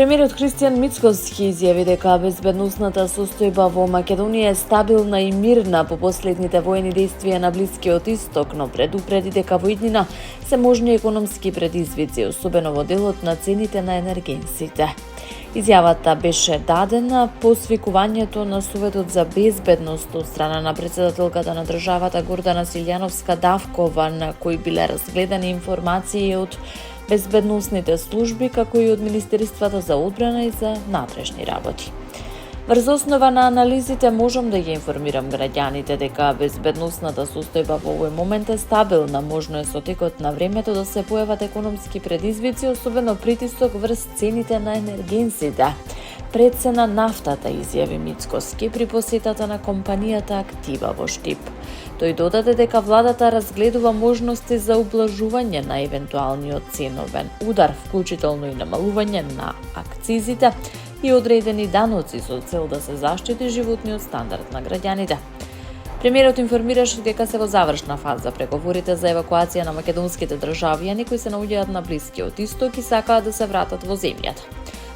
Премиерот Христијан Мицкоски изјави дека безбедносната состојба во Македонија е стабилна и мирна по последните воени действија на Блискиот Исток, но предупреди дека во иднина се можни економски предизвици, особено во делот на цените на енергенсите. Изјавата беше дадена по свикувањето на Советот за безбедност од страна на претседателката на државата Гордана Силјановска-Давкова, на кој биле разгледани информации од безбедносните служби, како и од Министерството за одбрана и за внатрешни работи. Врз основа на анализите можам да ги информирам граѓаните дека безбедносната состојба во овој момент е стабилна. Можно е со текот на времето да се појават економски предизвици, особено притисок врз цените на енергенсите. Прецена нафтата, изјави Мицкоски при посетата на компанијата Актива во Штип. Тој додаде дека владата разгледува можности за ублажување на евентуалниот ценовен удар, вклучително и намалување на акцизите и одредени даноци со цел да се заштити животниот стандард на граѓаните. Премиерот информираше дека се во завршна фаза преговорите за евакуација на македонските државјани кои се наоѓаат на Блискиот Исток и сакаат да се вратат во земјата,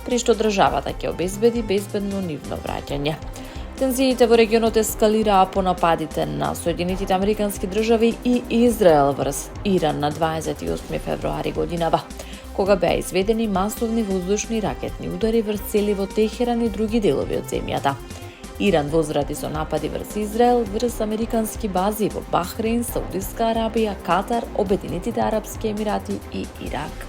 при што државата ќе обезбеди безбедно нивно враќање. Тензиите во регионот ескалираа по нападите на Соединетите Американски држави и Израел врз Иран на 28 февруари годинава, кога беа изведени масовни воздушни ракетни удари врз цели во Техеран и други делови од земјата. Иран возради со напади врз Израел, врз американски бази во Бахрейн, Саудиска Арабија, Катар, Обединетите Арапски Емирати и Ирак.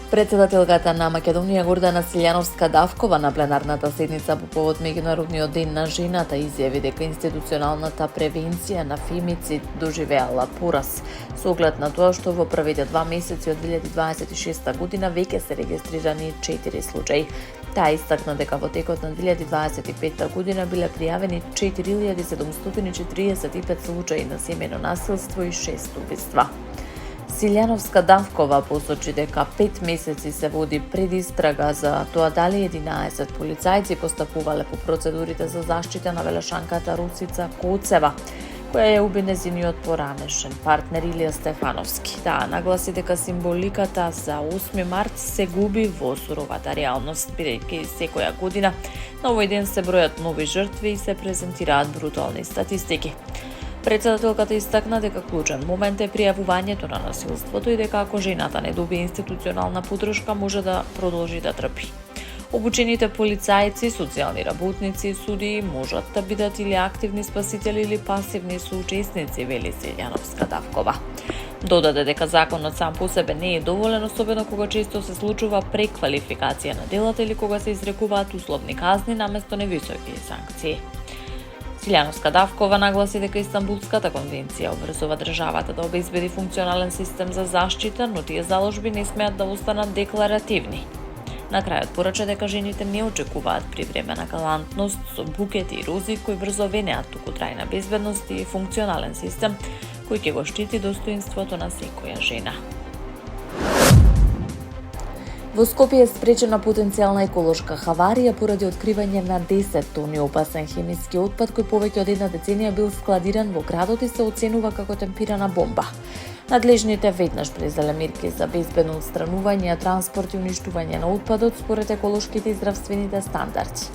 Претседателката на Македонија Гордана Силјановска-Давкова на пленарната седница по повод Меѓународниот ден на жената изјави дека институционалната превенција на фемицид доживеала пораз со оглед на тоа што во првите 2 месеци од 2026 година веќе се регистрирани 4 случаи. Таа истакна дека во текот на 2025 година биле пријавени 4745 случаи на семејно насилство и 6 убиства. Силјановска-Давкова посочи дека 5 месеци се води предистрага за тоа дали 11 полицајци постапувале по процедурите за заштита на велешанката Русица Коцева, која ја уби незиниот поранешен партнер Илија Стефановски. Таа нагласи дека символиката за 8 март се губи во суровата реалност, бидејќи секоја година на овој ден се бројат нови жртви и се презентираат брутални статистики. Претседателката истакна дека клучен момент е пријавувањето на насилството и дека ако жената не добие институционална поддршка може да продолжи да трпи. Обучените полицајци, социјални работници и судии можат да бидат или активни спасители или пасивни соучесници, вели Силјановска-Давкова. Додаде дека законот сам по себе не е доволен, особено кога често се случува преквалификација на делата или кога се изрекуваат условни казни наместо невисоки санкции. Силјановска-Давкова нагласи дека Истанбулската конвенција обврзува државата да обезбеди функционален систем за заштита, но тие заложби не смеат да останат декларативни. На крајот порача дека жените не очекуваат привремена галантност со букети и рози кои брзо венеат, туку трајна безбедност и функционален систем кој ќе го штити достоинството на секоја жена. Во Скопје е спречена потенцијална еколошка хаварија поради откривање на 10 тони опасен хемиски отпад кој повеќе од една деценија бил складиран во градот и се оценува како темпирана бомба. Надлежните веднаш презеле мерки за безбедно отстранување, транспорт и уништување на отпадот според еколошките и здравствените стандарди.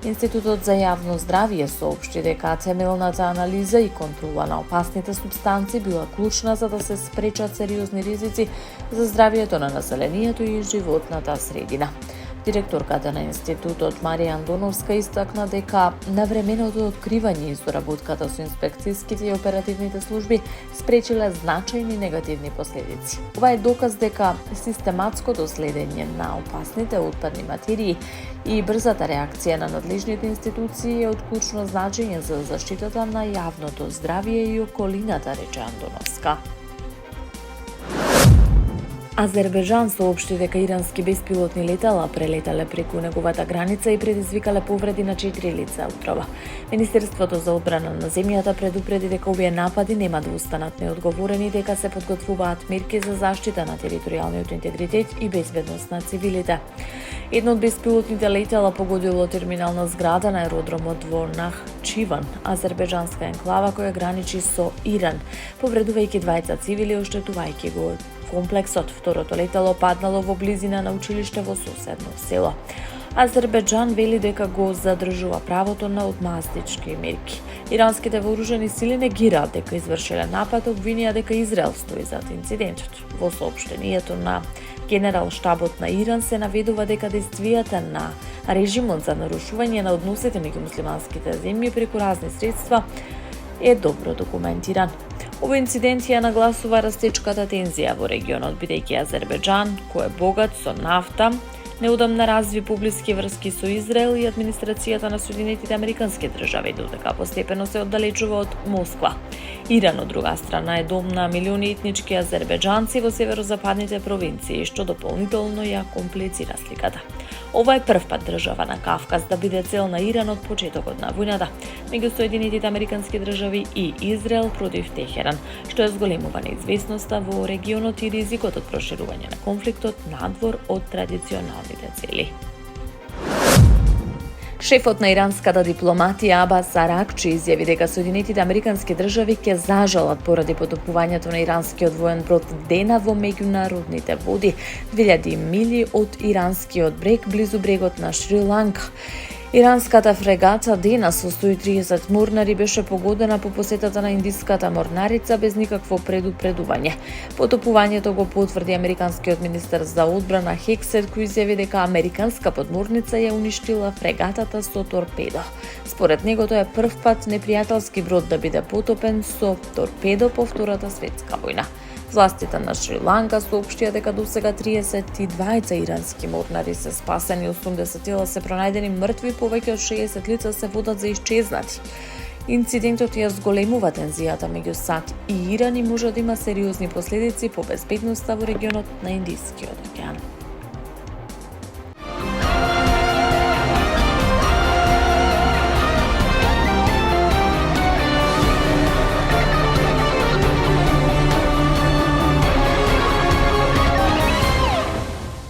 Институтот за јавно здравје соопшти дека темелната анализа и контрола на опасните супстанци била клучна за да се спречат сериозни ризици за здравјето на населението и животната средина. Директорката на институтот Марија Андоновска истакна дека навременото откривање и соработката со инспекцијските и оперативните служби спречиле значајни негативни последици. Ова е доказ дека систематското следење на опасните отпадни материи и брзата реакција на надлежните институции е од клучно значење за заштитата на јавното здравје и околината, рече Андоновска. Азербејџан соопшти дека ирански беспилотни летала прелетале преку неговата граница и предизвикале повреди на 4 лица утрова. Министерството за одбрана на земјата предупреди дека овие напади нема да останат неодговорени, дека се подготвуваат мерки за заштита на територијалниот интегритет и безбедност на цивилите. Едно од беспилотните летала погодило терминална зграда на аеродромот во Нахчиван, азербејџанска енклава која граничи со Иран, повредувајќи двајца цивили и оштетувајќи го комплексот. Второто летало паднало во близина на училиште во соседно село. Азербејџан вели дека го задржува правото на одмаздички мерки. Иранските вооружени сили негираат дека извршиле напад, обвинија дека Израел стои зад инцидентот. Во соопштението на Генерал штабот на Иран се наведува дека действијата на режимот за нарушување на односите меѓу муслиманските земји преку разни средства е добро документиран. Овој инцидент ја нагласува растечката тензија во регионот, бидејќи Азербејџан, кој е богат со нафта, неодамна разви поблиски врски со Израел и администрацијата на Соединетите Американски држави, додека постепено се оддалечува од Москва. Иран, од друга страна, е дом на милиони етнички азербејџанци во северозападните провинции, што дополнително ја комплицира сликата. Ова е прв пат држава на Кавказ да биде цел на Иран од почетокот на војната меѓу Соединетите Американски држави и Израел против Техеран, што ја зголемува неизвестноста во регионот и ризикот од проширување на конфликтот надвор од традиционалните цели. Шефот на иранската дипломатија Абас Аракчи изјави дека Соединетите Американски држави ќе зажалат поради потопувањето на иранскиот воен брод Дена во меѓународните води 2000 мили од иранскиот брег близу брегот на Шри-Ланка. Иранската фрегата Дена со 130 морнари беше погодена по посетата на индиската морнарица без никакво предупредување. Потопувањето го потврди американскиот министер за одбрана Хексет, кој изјави дека американска подморница ја уништила фрегатата со торпедо. Според него тоа е прв пат непријателски брод да биде потопен со торпедо по Втората светска војна. Властите на Шри-Ланка соопштија дека досега 32 ирански морнари се спасени, 80 тела се пронајдени мртви, повеќе од 60 лица се водат за исчезнати. Инцидентот ја зголемува тензијата меѓу САД и Иран и може да има сериозни последици по безбедноста во регионот на Индискиот океан.